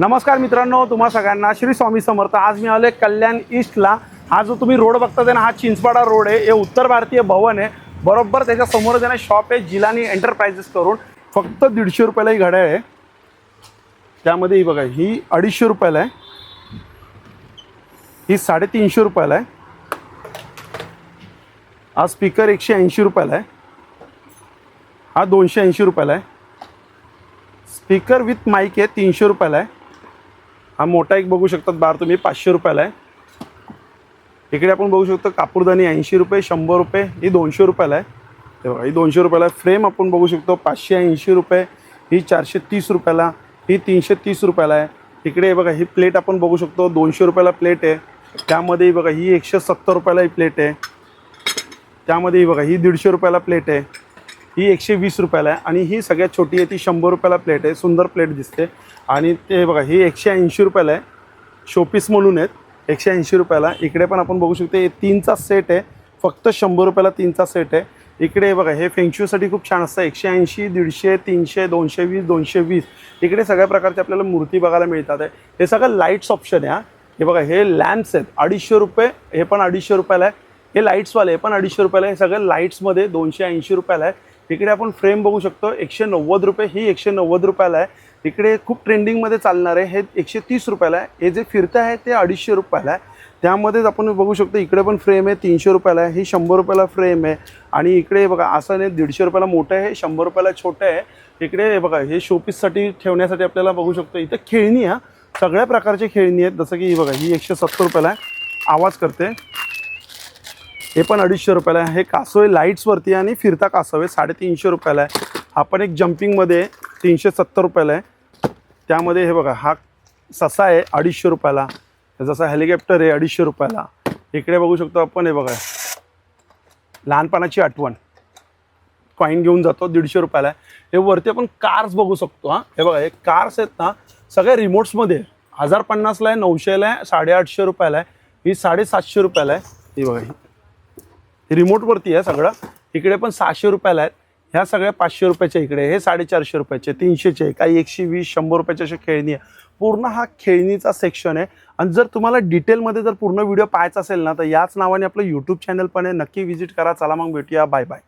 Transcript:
नमस्कार मित्रांनो, तुम्हा सगळ्यांना श्री स्वामी समर्थ। आज मी आलोय कल्याण ईस्टला। हा जो तुम्ही रोड बघताय ना, हा चिंचपाडा रोड आहे। हे उत्तर भारतीय भवन आहे। बरोबर त्याच्या समोर आहे ना शॉप आहे जिलानी एंटरप्राइजेस करून। फक्त 150 रुपयाला ही घड्याळ आहे। त्यामध्ये ही बघा, ही 250 रुपयाला आहे, ही 350 रुपयाला आहे, हा स्पीकर 180 रुपयाला आहे, हा 280 रुपयाला आहे, स्पीकर विथ माइक आहे 300 रुपयाला आहे, हा मोठा एक बघू शकतात बार तुम्ही 500 रुपयाला आहे। इकडे आपण बघू शकतो कापूरदानी 80 रुपये, 100 रुपये, ही 200 रुपयाला आहे। हे बघा, ही 200 रुपयाला आहे। फ्रेम आपण बघू शकतो 580 रुपये, ही 430 रुपयाला, ही 330 रुपयाला आहे। इकडे बघा, ही प्लेट आपण बघू शकतो 200 रुपयाला प्लेट आहे। त्यामध्ये बघा, ही 170 रुपयाला ही प्लेट आहे। त्यामध्ये बघा, ही 150 रुपयाला प्लेट आहे, ही 120 रुपयाला आहे, आणि ही सगळ्यात छोटी आहे ती 100 रुपयाला प्लेट आहे। सुंदर प्लेट दिसते। आणि ते बघा, ही 180 रुपयाला आहे, शोपीस म्हणून आहेत, 180 रुपयाला। इकडे पण आपण बघू शकतो, हे 3चा सेट आहे, फक्त 100 रुपयाला 3चा सेट आहे। इकडे बघा, हे फेंगशूसाठी खूप छान असतं, 180, 150, 300, 220, 220। इकडे सगळ्या प्रकारचे आपल्याला मूर्ती बघायला मिळतात आहे। हे सगळं लाईट्स ऑप्शन आहे। हे बघा, हे लॅम्प्स आहेत 250 रुपये, हे पण 250 रुपयाला आहे। हे लाईट्सवाले हे पण 250 रुपयाला आहे। हे सगळं लाईट्समध्ये 280 रुपयाला आहे। इकडे आपण फ्रेम बघू शकतो 190 रुपये, ही 190 रुपयाला आहे। इकडे खूप ट्रेंडिंगमध्ये चालणार आहे, हे 130 रुपयाला आहे। हे जे फिरतं आहे ते 250 रुपयाला आहे। त्यामध्येच आपण बघू शकतो इकडे पण फ्रेम आहे 300 रुपयाला आहे, ही 100 रुपयाला फ्रेम आहे। आणि इकडे बघा, असं नाही 150 रुपयाला मोठं आहे, 100 रुपयाला छोटं आहे। इकडे बघा, हे शोपीससाठी ठेवण्यासाठी आपल्याला बघू शकतो इथं खेळणी आहे, सगळ्या प्रकारची खेळणी आहेत। जसं की ही बघा, ही 170 रुपयाला आहे, आवाज करते, हे पण 250 रुपयाला आहे। हे कासव आहे लाईट्सवरती आणि फिरता कासव आहे, 350 रुपयाला आहे। हा पण एक जम्पिंगमध्ये 370 रुपयाला आहे। त्यामध्ये हे बघा, हा ससा आहे 250 रुपयाला, जसा हेलिकॉप्टर आहे 250 रुपयाला। इकडे बघू शकतो आपण, हे बघा, लहानपणाची आठवण कॉईन घेऊन जातो 150 रुपयाला आहे। हे वरती आपण कार्स बघू शकतो। हे बघा, हे कार्स आहेत ना, सगळ्या रिमोट्समध्ये 1050ला आहे, 900ला आहे, 850 रुपयाला आहे, ही 750 रुपयाला आहे। ही बघा, ही रिमोटवरती आहे सगळं। इकडे पण 600 रुपयाला आहेत, ह्या सगळ्या 500 रुपयाच्या। इकडे हे 450 रुपयाचे, 300चे, काही 120, 100 रुपयाच्या अशा खेळणी आहे। पूर्ण हा खेळणीचा सेक्शन आहे। आणि जर तुम्हाला डिटेलमध्ये जर पूर्ण व्हिडिओ पाहायचा असेल ना, तर याच नावाने आपलं यूट्यूब चॅनल पण आहे, नक्की व्हिजिट करा। चला मग भेटूया, बाय बाय।